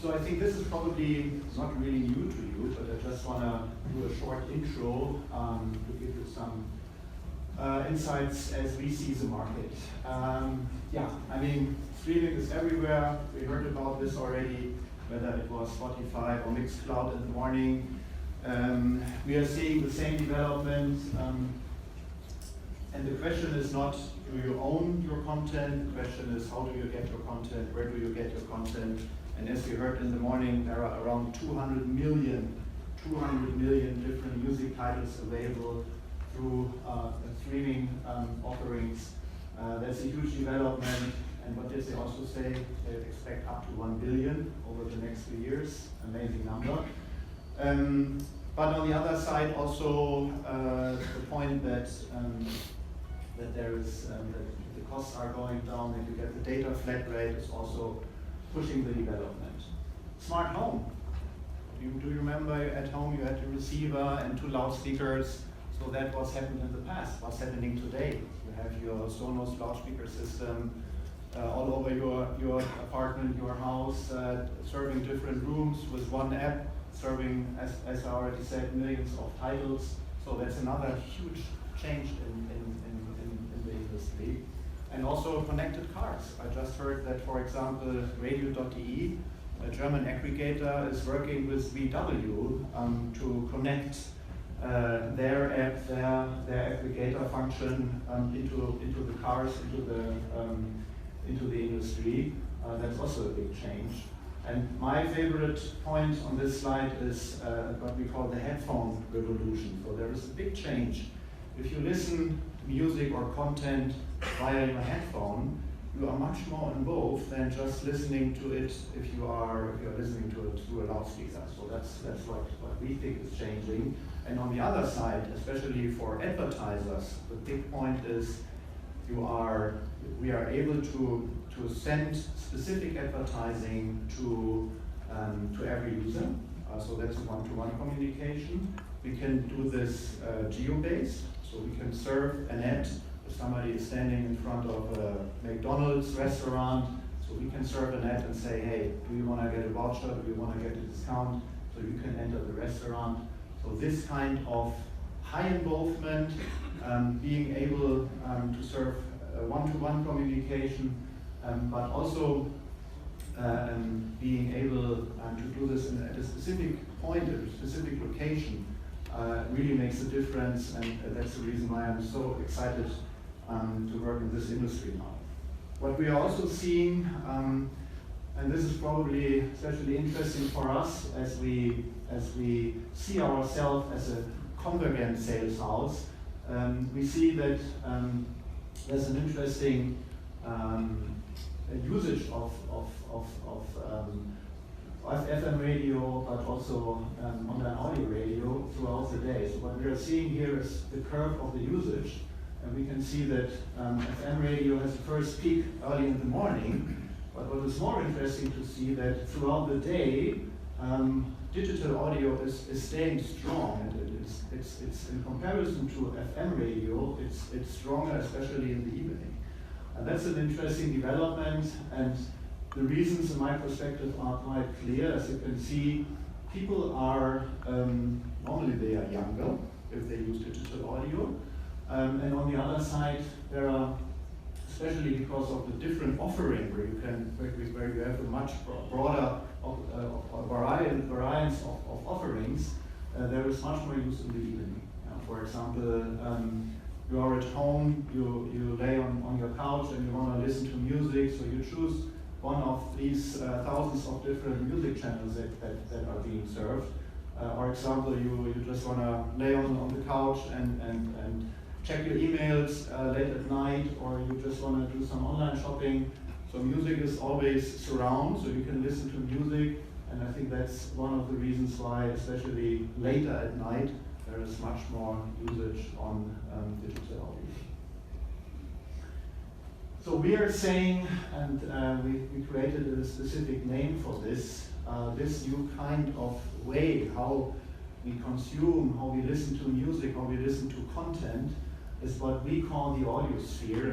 So I think this is probably not really new to you, but I just want to do a short intro to give you some insights as we see the market. Yeah, I mean, streaming is everywhere. We heard about this already, whether it was Spotify or Mixcloud in the morning. We are seeing the same development. And the question is not, do you own your content? The question is, how do you get your content? Where do you get your content? And as we heard in the morning, there are around 200 million different music titles available through streaming offerings. That's a huge development. And what did they also say? They expect up to 1 billion over the next few years. Amazing number. But on the other side, also the point that there is that the costs are going down, and you get the data flat rate is also pushing the development. Smart home. Do you remember at home you had a receiver and 2 loudspeakers? So that was happened in the past. What's happening today? You have your Sonos loudspeaker system all over your apartment, your house, serving different rooms with one app, serving, as I already said, millions of titles. So that's another huge change in the industry. And also connected cars. I just heard that, for example, RDE17, a German aggregator, is working with VW to connect their app, their aggregator function into the cars, into the industry. That's also a big change. And my favorite point on this slide is what we call the headphone revolution. So there is a big change. If you listen to music or content via your headphone, you are much more involved than just listening to it if you're listening to it through a loudspeaker. So that's what we think is changing. And on the other side, especially for advertisers, the big point is we are able to send specific advertising to every user. So that's a one-to-one communication. We can do this geo-based, so we can serve an ad. If somebody is standing in front of a McDonald's restaurant, so we can serve an ad and say, hey, do you want to get a voucher? Do you want to get a discount? So you can enter the restaurant. So this kind of high involvement, being able to serve one-to-one communication, but also being able to do this at a specific point, at a specific location, really makes a difference, and that's the reason why I'm so excited to work in this industry now. What we are also seeing, and this is probably especially interesting for us as we see ourselves as a convergent sales house, we see that there's an interesting usage of FM radio, but also online audio radio throughout the day. So what we are seeing here is the curve of the usage, and we can see that FM radio has the first peak early in the morning, but what is more interesting to see that throughout the day, digital audio is staying strong, and it's in comparison to FM radio, it's stronger, especially in the evening. And that's an interesting development, and the reasons in my perspective are quite clear. As you can see, people are, normally they are younger if they use digital audio, and on the other side, there are, especially because of the different offering where you have a much broader variance of offerings, there is much more use in the evening. For example, you are at home, you lay on your couch and you want to listen to music, so you choose one of these thousands of different music channels that are being served. For example, you just want to lay on the couch and check your emails late at night, or you just want to do some online shopping. So music is always surround, so you can listen to music, and I think that's one of the reasons why, especially later at night, there is much more usage on digital audio. So we are saying, and we created a specific name for this new kind of way how we consume, how we listen to music, how we listen to content, is what we call the audio sphere.